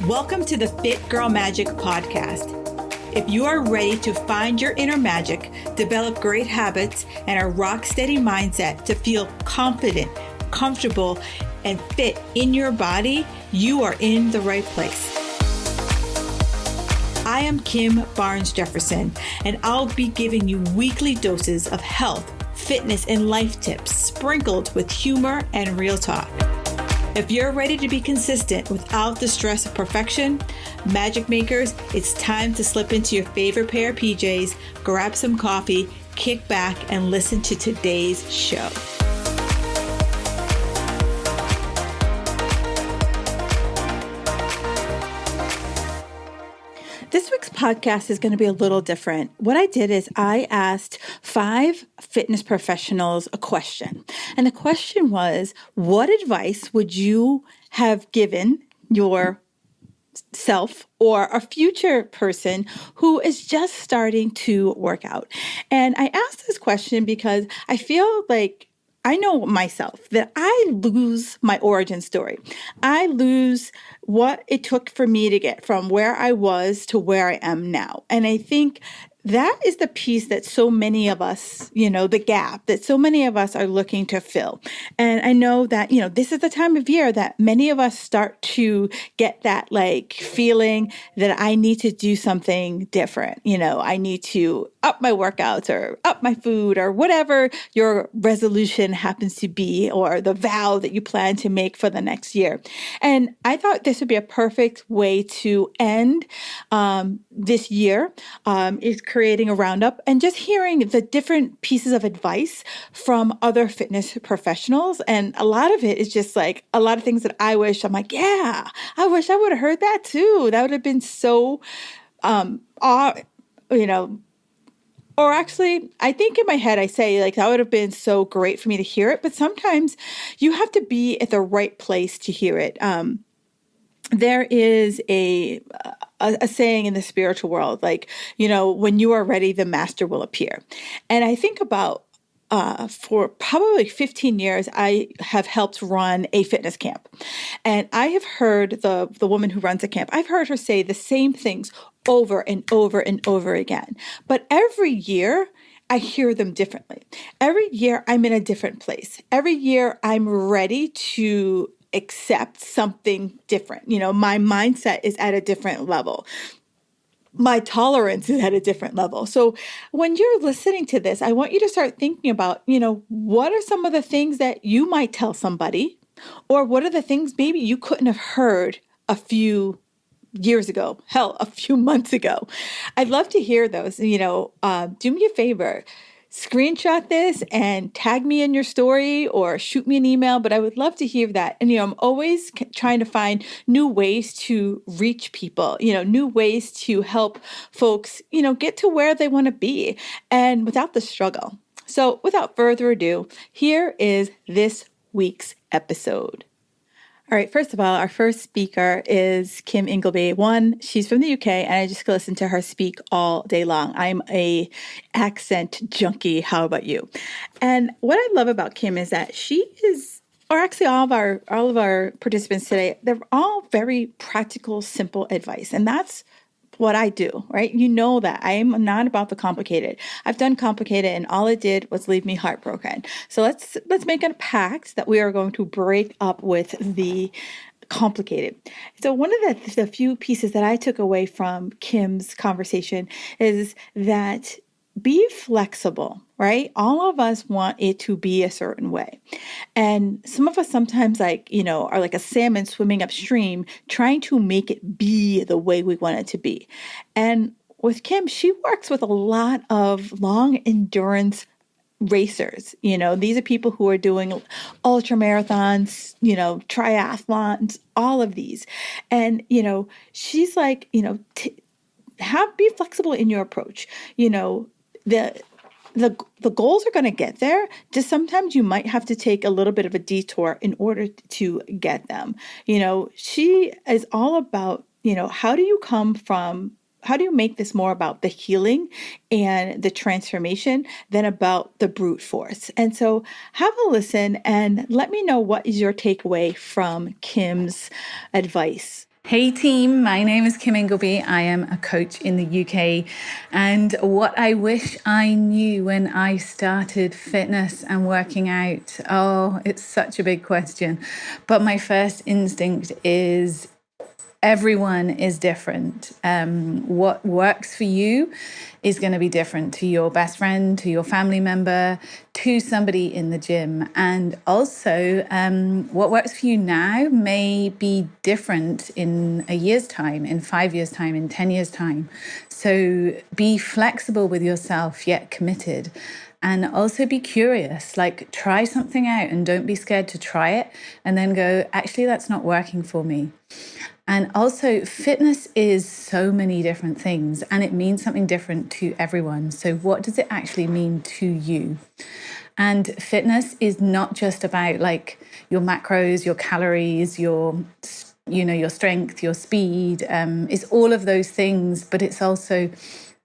Welcome to the Fit Girl Magic podcast. If you are ready to find your inner magic, develop great habits, and a rock-steady mindset to feel confident, comfortable, and fit in your body, you are in the right place. I am Kim Barnes-Jefferson, and I'll be giving you weekly doses of health, fitness, and life tips sprinkled with humor and real talk. If you're ready to be consistent without the stress of perfection, magic makers, it's time to slip into your favorite pair of PJs, grab some coffee, kick back, and listen to today's show. This week's podcast is going to be a little different. What I did is I asked 5 fitness professionals a question. And the question was, what advice would you have given yourself or a future person who is just starting to work out? And I asked this question because I feel like I know myself that I lose my origin story. I lose what it took for me to get from where I was to where I am now. And I think that is the piece that so many of us, the gap that so many of us are looking to fill. And I know that, this is the time of year that many of us start to get that feeling that I need to do something different. I need to up my workouts or up my food or whatever your resolution happens to be, or the vow that you plan to make for the next year. And I thought this would be a perfect way to end this year, is creating a roundup and just hearing the different pieces of advice from other fitness professionals. And a lot of it is just a lot of things that I wish I wish I would have heard that too. That would have been so, or actually, I think in my head, I say that would have been so great for me to hear it. But sometimes you have to be at the right place to hear it. There is a saying in the spiritual world, when you are ready, the master will appear. And I think about for probably 15 years, I have helped run a fitness camp. And I have heard the woman who runs the camp, I've heard her say the same things over and over and over again. But every year, I hear them differently. Every year, I'm in a different place. Every year, I'm ready to accept something different. My mindset is at a different level. My tolerance is at a different level. So when you're listening to this, I want you to start thinking about, what are some of the things that you might tell somebody, or what are the things maybe you couldn't have heard a few years ago, a few months ago. I'd love to hear those. Do me a favor. Screenshot this and tag me in your story or shoot me an email, but I would love to hear that. And, I'm always trying to find new ways to reach people, new ways to help folks, get to where they want to be and without the struggle. So without further ado, here is this week's episode. All right, first of all, our first speaker is Kim Ingleby. She's from the UK, and I just listen to her speak all day long. I'm a accent junkie. How about you? And what I love about Kim is that she is, or actually all of our participants today, they're all very practical, simple advice, and that's what I do, right? You know that I'm not about the complicated. I've done complicated, and all it did was leave me heartbroken. So let's make a pact that we are going to break up with the complicated. So one of the few pieces that I took away from Kim's conversation is that be flexible, right? All of us want it to be a certain way. And some of us sometimes are like a salmon swimming upstream, trying to make it be the way we want it to be. And with Kim, she works with a lot of long endurance racers. These are people who are doing ultra marathons, triathlons, all of these. And, she's like, be flexible in your approach. The goals are going to get there. Just sometimes you might have to take a little bit of a detour in order to get them. She is all about, how do you make this more about the healing and the transformation than about the brute force? And so have a listen and let me know what is your takeaway from Kim's advice. Hey team, my name is Kim Ingleby. I am a coach in the UK. And what I wish I knew when I started fitness and working out, oh, it's such a big question. But my first instinct is everyone is different. What works for you is going to be different to your best friend, to your family member, to somebody in the gym. And also, what works for you now may be different in a year's time, in 5 years' time, in 10 years' time. So be flexible with yourself, yet committed. And also be curious, like try something out and don't be scared to try it and then go, actually, that's not working for me. And also, fitness is so many different things and it means something different to everyone. So, what does it actually mean to you? And fitness is not just about like your macros, your calories, your strength, your speed. It's all of those things, but it's also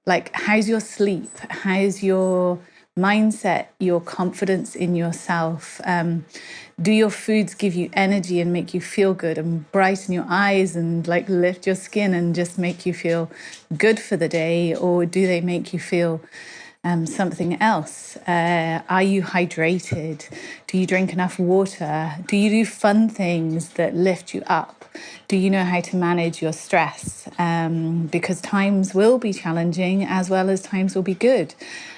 like, how's your sleep? How's your mindset, your confidence in yourself? Do your foods give you energy and make you feel good and brighten your eyes and like lift your skin and just make you feel good for the day? Or do they make you feel something else? Are you hydrated? Do you drink enough water? Do you do fun things that lift you up? Do you know how to manage your stress? Because times will be challenging as well as times will be good.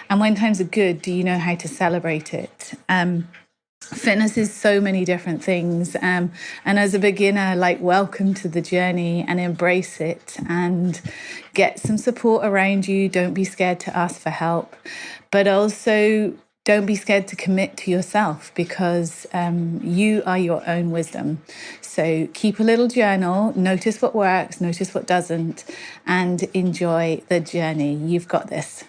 And when times are good, do you know how to celebrate it? Fitness is so many different things. And as a beginner, like, welcome to the journey and embrace it and get some support around you. Don't be scared to ask for help, but also don't be scared to commit to yourself because you are your own wisdom. So keep a little journal, notice what works, notice what doesn't, and enjoy the journey. You've got this.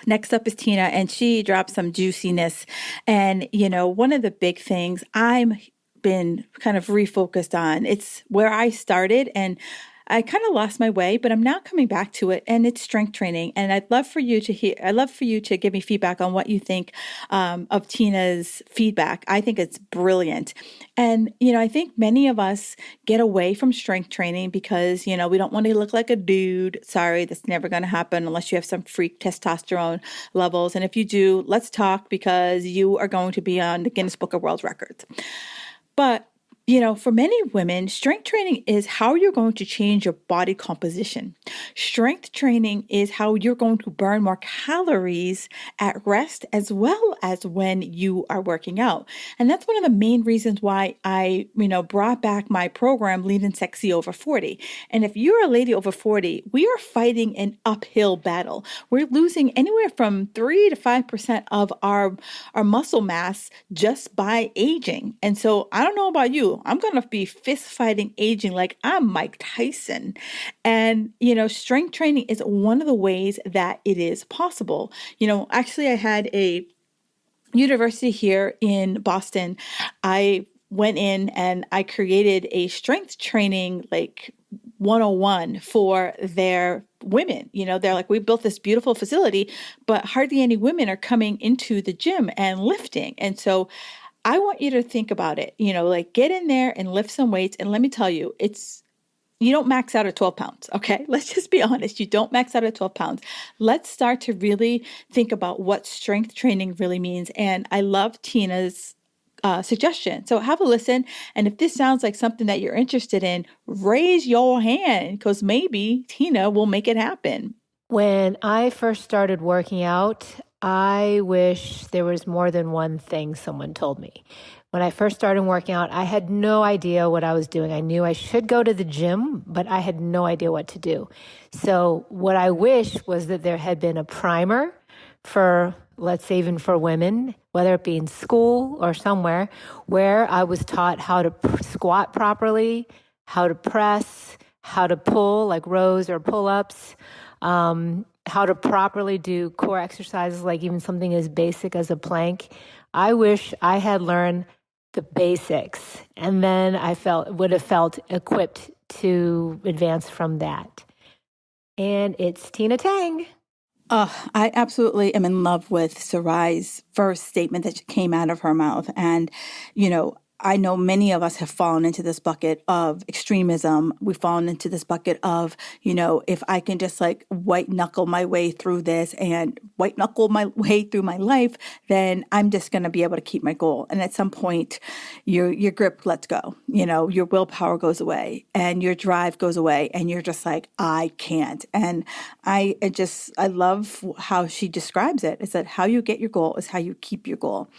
Next up is Tina, and she dropped some juiciness. And, one of the big things I'm been kind of refocused on, it's where I started and I kind of lost my way, but I'm now coming back to it, and it's strength training. And I'd love for you to hear. I'd love for you to give me feedback on what you think of Tina's feedback. I think it's brilliant, and I think many of us get away from strength training because we don't want to look like a dude. Sorry, that's never going to happen unless you have some freak testosterone levels. And if you do, let's talk because you are going to be on the Guinness Book of World Records. But for many women, strength training is how you're going to change your body composition. Strength training is how you're going to burn more calories at rest as well as when you are working out. And that's one of the main reasons why I, brought back my program, Lean and Sexy Over 40. And if you're a lady over 40, we are fighting an uphill battle. We're losing anywhere from 3 to 5% of our muscle mass just by aging. And so I don't know about you, I'm going to be fist fighting aging like I'm Mike Tyson. And, strength training is one of the ways that it is possible. Actually, I had a university here in Boston. I went in and I created a strength training like 101 for their women. They're like, we built this beautiful facility, but hardly any women are coming into the gym and lifting. And so I want you to think about it, like get in there and lift some weights. And let me tell you, you don't max out at 12 pounds. Okay. Let's just be honest. You don't max out at 12 pounds. Let's start to really think about what strength training really means. And I love Tina's suggestion. So have a listen. And if this sounds like something that you're interested in, raise your hand because maybe Tina will make it happen. When I first started working out, I wish there was more than one thing someone told me. When I first started working out, I had no idea what I was doing. I knew I should go to the gym, but I had no idea what to do. So what I wish was that there had been a primer for, let's say, even for women, whether it be in school or somewhere, where I was taught how to squat properly, how to press, how to pull like rows or pull-ups, how to properly do core exercises, like even something as basic as a plank. I wish I had learned the basics, and then I would have felt equipped to advance from that. And it's Tina Tang. I absolutely am in love with Sarai's first statement that came out of her mouth. And, I know many of us have fallen into this bucket of extremism. We've fallen into this bucket of, if I can just like white knuckle my way through this and white knuckle my way through my life, then I'm just going to be able to keep my goal. And at some point, your grip lets go, your willpower goes away and your drive goes away. And you're just like, I can't. And I love how she describes it. Is that how you get your goal is how you keep your goal.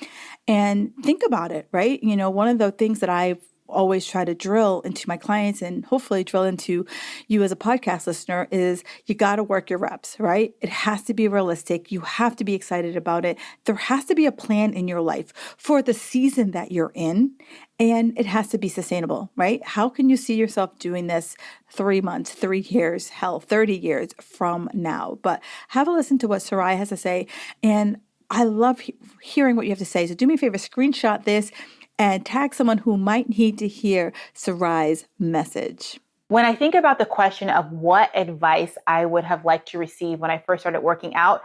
And think about it, right? One of the things that I've always try to drill into my clients and hopefully drill into you as a podcast listener is you got to work your reps, right? It has to be realistic. You have to be excited about it. There has to be a plan in your life for the season that you're in, and it has to be sustainable, right? How can you see yourself doing this 3 months, 3 years, hell, 30 years from now? But have a listen to what Sarai has to say. And I love hearing what you have to say. So do me a favor, screenshot this and tag someone who might need to hear Sarai's message. When I think about the question of what advice I would have liked to receive when I first started working out,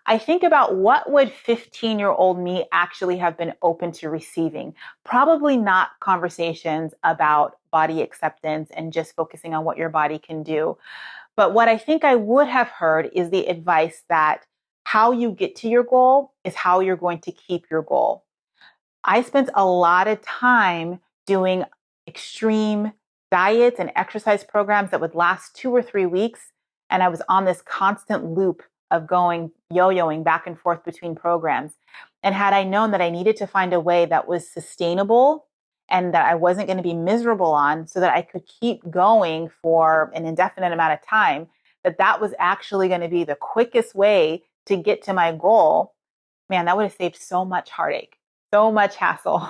I think about what would 15-year-old me actually have been open to receiving. Probably not conversations about body acceptance and just focusing on what your body can do. But what I think I would have heard is the advice that how you get to your goal is how you're going to keep your goal. I spent a lot of time doing extreme diets and exercise programs that would last 2 or 3 weeks. And I was on this constant loop of going yo-yoing back and forth between programs. And had I known that I needed to find a way that was sustainable and that I wasn't going to be miserable on so that I could keep going for an indefinite amount of time, that was actually going to be the quickest way to get to my goal, man, that would have saved so much heartache, so much hassle.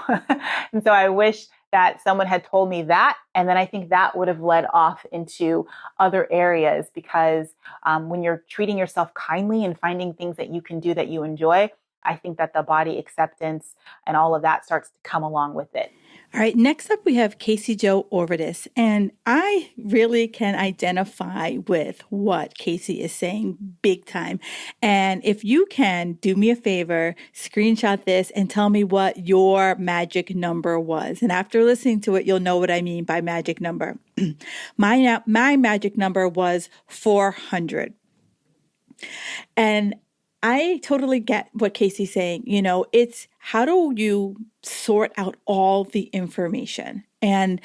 And so I wish that someone had told me that. And then I think that would have led off into other areas because when you're treating yourself kindly and finding things that you can do that you enjoy, I think that the body acceptance and all of that starts to come along with it. All right, next up we have Kasey Jo Orvidas, and I really can identify with what Kasey is saying big time. And if you can, do me a favor, screenshot this and tell me what your magic number was. And after listening to it, you'll know what I mean by magic number. My magic number was 400. And I totally get what Kasey's saying. It's how do you sort out all the information? And,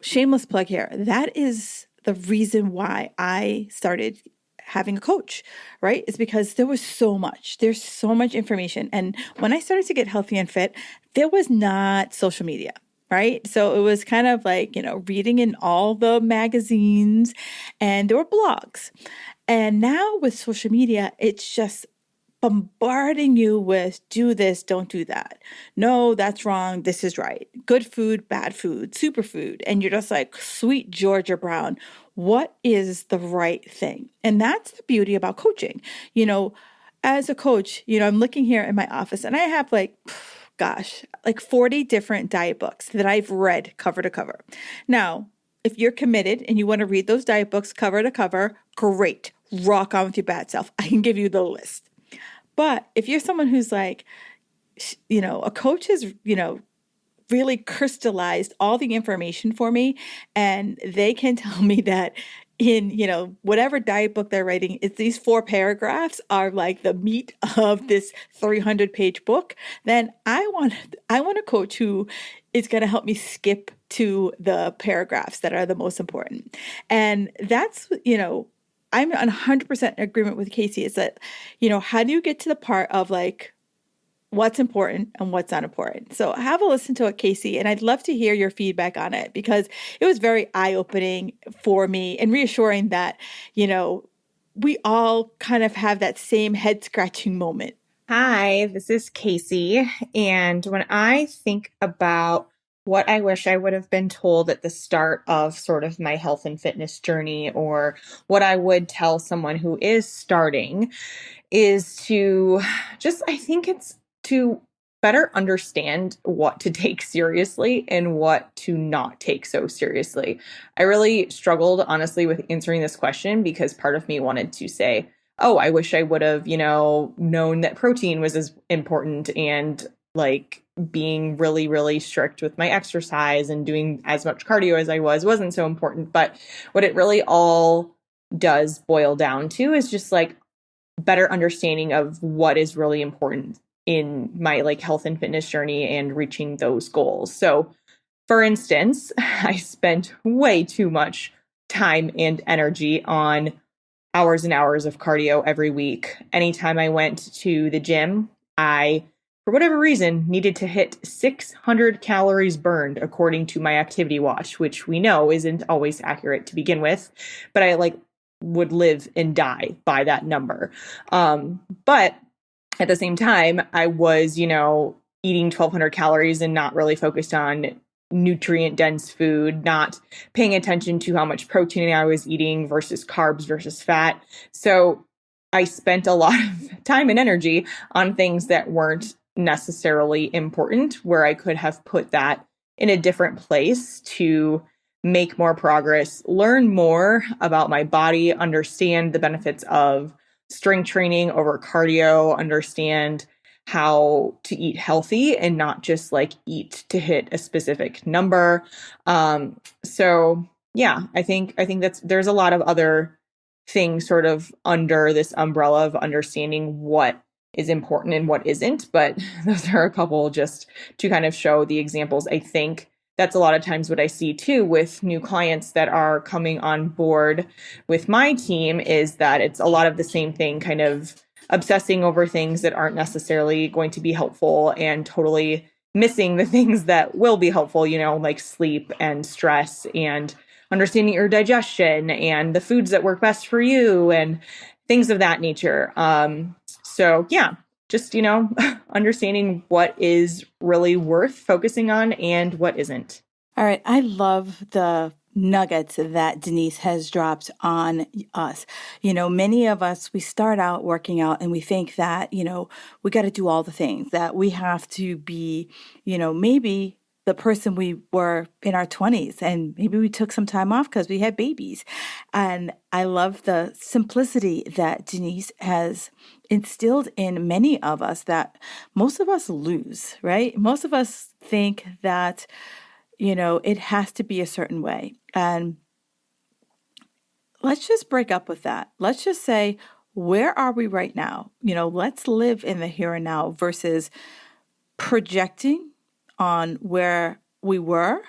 shameless plug here. That is the reason why I started having a coach, right? It's because there's so much information. And when I started to get healthy and fit, there was not social media. Right. So it was kind of like, reading in all the magazines and there were blogs. And now with social media, it's just bombarding you with do this, don't do that. No, that's wrong. This is right. Good food, bad food, superfood. And you're just like, sweet Georgia Brown, what is the right thing? And that's the beauty about coaching. As a coach, I'm looking here in my office and I have like 40 different diet books that I've read cover to cover. Now, if you're committed and you want to read those diet books cover to cover, great. Rock on with your bad self. I can give you the list. But if you're someone who's like, a coach has, really crystallized all the information for me and they can tell me that in, whatever diet book they're writing, it's these 4 paragraphs are like the meat of this 300-page book, then I want a coach who is going to help me skip to the paragraphs that are the most important. And that's, I'm 100% in agreement with Kasey is that, how do you get to the part of like, what's important and what's not important. So have a listen to it, Kasey, and I'd love to hear your feedback on it because it was very eye-opening for me and reassuring that, we all kind of have that same head-scratching moment. Hi, this is Kasey, and when I think about what I wish I would have been told at the start of sort of my health and fitness journey, or what I would tell someone who is starting, is to I think it's to better understand what to take seriously and what to not take so seriously. I really struggled, honestly, with answering this question because part of me wanted to say, oh, I wish I would have, known that protein was as important and like being really, really strict with my exercise and doing as much cardio as I wasn't so important. But what it really all does boil down to is just like better understanding of what is really important in my like health and fitness journey and reaching those goals. So for instance, I spent way too much time and energy on hours and hours of cardio every week. Anytime I went to the gym, I, for whatever reason, needed to hit 600 calories burned according to my activity watch, which we know isn't always accurate to begin with, but I like would live and die by that number. But at the same time, I was, eating 1,200 calories and not really focused on nutrient dense food, not paying attention to how much protein I was eating versus carbs versus fat. So I spent a lot of time and energy on things that weren't necessarily important, where I could have put that in a different place to make more progress, learn more about my body, understand the benefits of strength training over cardio, understand how to eat healthy and not just like eat to hit a specific number. So yeah, I think there's a lot of other things sort of under this umbrella of understanding what is important and what isn't, but those are a couple just to kind of show the examples. I think that's a lot of times what I see too with new clients that are coming on board with my team is that it's a lot of the same thing, kind of obsessing over things that aren't necessarily going to be helpful and totally missing the things that will be helpful, like sleep and stress and understanding your digestion and the foods that work best for you and things of that nature. So yeah, just, understanding what is really worth focusing on and what isn't. All right. I love the nuggets that Denise has dropped on us. Many of us, we start out working out and we think that, we got to do all the things, that we have to be, maybe the person we were in our 20s, and maybe we took some time off because we had babies. And I love the simplicity that Denise has instilled in many of us, that most of us lose, right? Most of us think that it has to be a certain way. And let's just break up with that. Let's just say, where are we right now? Let's live in the here and now versus projecting on where we were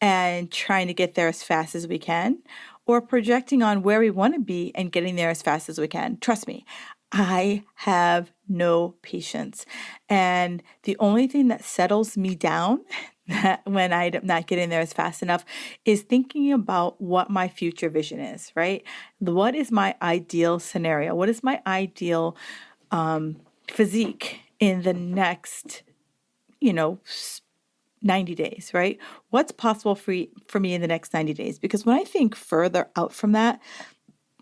and trying to get there as fast as we can, or projecting on where we want to be and getting there as fast as we can. Trust me, I have no patience. And the only thing that settles me down that when I'm not getting there as fast enough is thinking about what my future vision is, right? What is my ideal scenario? What is my ideal physique in the next, 90 days, right? What's possible for me in the next 90 days? Because when I think further out from that,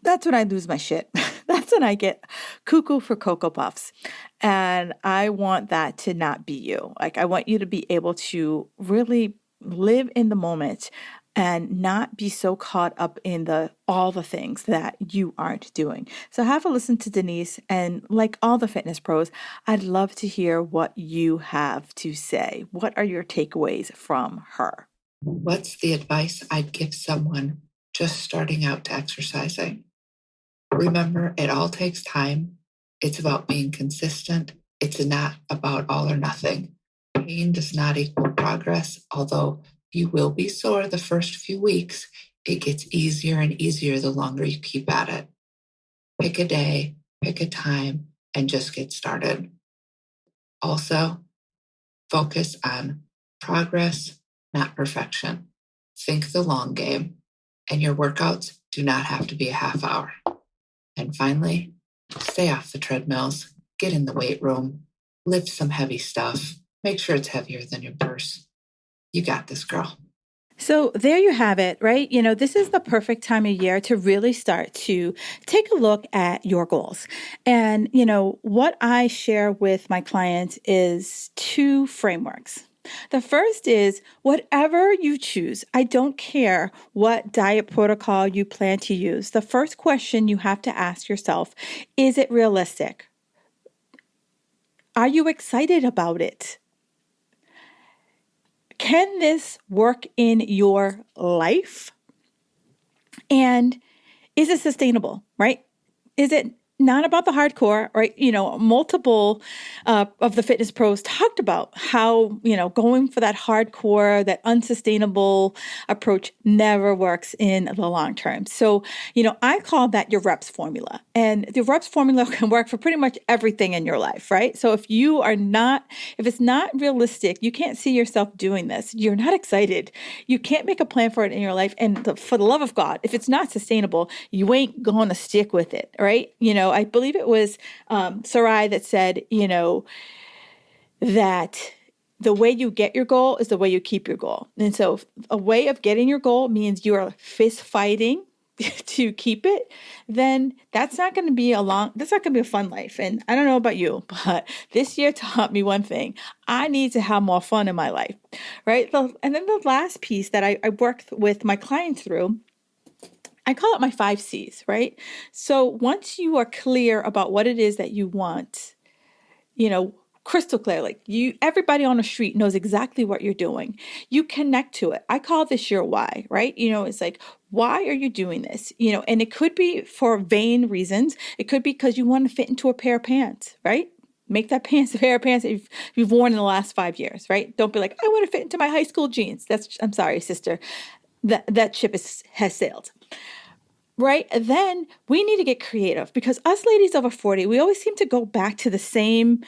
that's when I lose my shit. That's when I get cuckoo for Cocoa Puffs. And I want that to not be you. Like, I want you to be able to really live in the moment and not be so caught up in all the things that you aren't doing. So have a listen to Denise, and like all the fitness pros, I'd love to hear what you have to say. What are your takeaways from her? What's the advice I'd give someone just starting out to exercising? Remember, it all takes time. It's about being consistent. It's not about all or nothing. Pain does not equal progress, although you will be sore the first few weeks. It gets easier and easier the longer you keep at it. Pick a day, pick a time, and just get started. Also, focus on progress, not perfection. Think the long game, and your workouts do not have to be a half hour. And finally, stay off the treadmills, get in the weight room, lift some heavy stuff, make sure it's heavier than your purse. You got this, girl. So there you have it, right? This is the perfect time of year to really start to take a look at your goals. And, what I share with my clients is 2 frameworks. The first is whatever you choose. I don't care what diet protocol you plan to use. The first question you have to ask yourself, is it realistic? Are you excited about it? Can this work in your life? And is it sustainable, right? Is it not about the hardcore, right? Multiple of the fitness pros talked about how, going for that hardcore, that unsustainable approach never works in the long term. So, I call that your reps formula. And the reps formula can work for pretty much everything in your life, right? So if it's not realistic, you can't see yourself doing this, you're not excited, you can't make a plan for it in your life. And for the love of God, if it's not sustainable, you ain't going to stick with it, right? I believe it was Sarai that said, that the way you get your goal is the way you keep your goal. And so a way of getting your goal means you are fist fighting to keep it, then that's not going to be a fun life. And I don't know about you, but this year taught me one thing. I need to have more fun in my life, right? And then the last piece that I work with my clients through, I call it my 5 C's, right? So once you are clear about what it is that you want, crystal clear, like everybody on the street knows exactly what you're doing. You connect to it. I call this your why, right? It's like, why are you doing this? And it could be for vain reasons. It could be because you want to fit into a pair of pants, right? Make that pair of pants that you've worn in the last 5 years, right? Don't be like, I want to fit into my high school jeans. I'm sorry, sister. That ship has sailed. Right? Then we need to get creative, because us ladies over 40, we always seem to go back to the same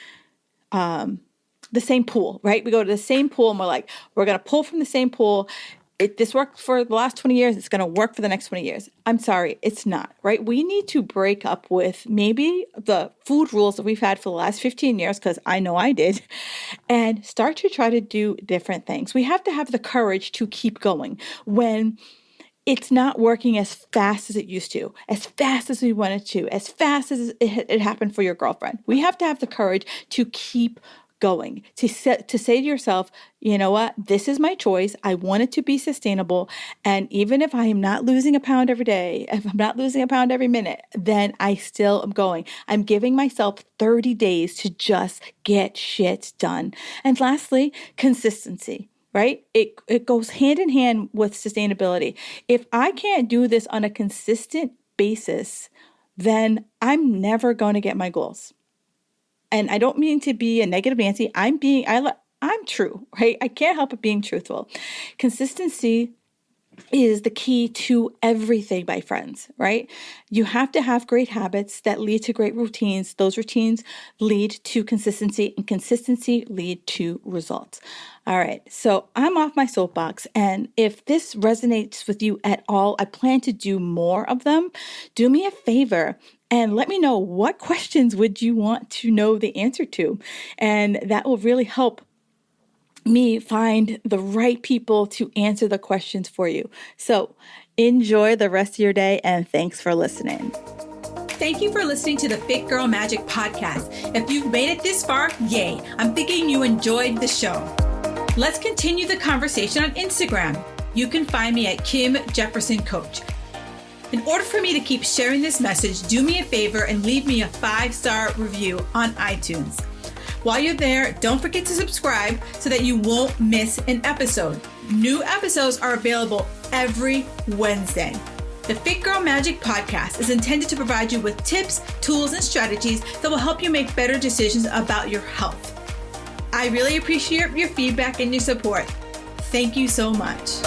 pool, right? We go to the same pool and we're going to pull from the same pool. This worked for the last 20 years. It's going to work for the next 20 years. I'm sorry, it's not, right? We need to break up with maybe the food rules that we've had for the last 15 years, because I know I did, and start to try to do different things. We have to have the courage to keep going when it's not working as fast as it used to, as fast as we wanted to, as fast as it happened for your girlfriend. We have to have the courage to keep going, to say to yourself, you know what, this is my choice. I want it to be sustainable. And even if I am not losing a pound every day, if I'm not losing a pound every minute, then I still am going. I'm giving myself 30 days to just get shit done. And lastly, consistency. Right? It goes hand in hand with sustainability. If I can't do this on a consistent basis, then I'm never going to get my goals. And I don't mean to be a negative Nancy. I'm true, right? I can't help but being truthful. Consistency is the key to everything, my friends, right? You have to have great habits that lead to great routines. Those routines lead to consistency, and consistency lead to results. All right, so I'm off my soapbox, and if this resonates with you at all, I plan to do more of them. Do me a favor and let me know, what questions would you want to know the answer to? And that will really help me find the right people to answer the questions for you. So enjoy the rest of your day, and thanks for listening. Thank you for listening to the Fit Girl Magic podcast. If you've made it this far, yay. I'm thinking you enjoyed the show. Let's continue the conversation on Instagram. You can find me at Kim Jefferson Coach. In order for me to keep sharing this message, do me a favor and leave me a 5-star review on iTunes. While you're there, don't forget to subscribe so that you won't miss an episode. New episodes are available every Wednesday. The Fit Girl Magic podcast is intended to provide you with tips, tools, and strategies that will help you make better decisions about your health. I really appreciate your feedback and your support. Thank you so much.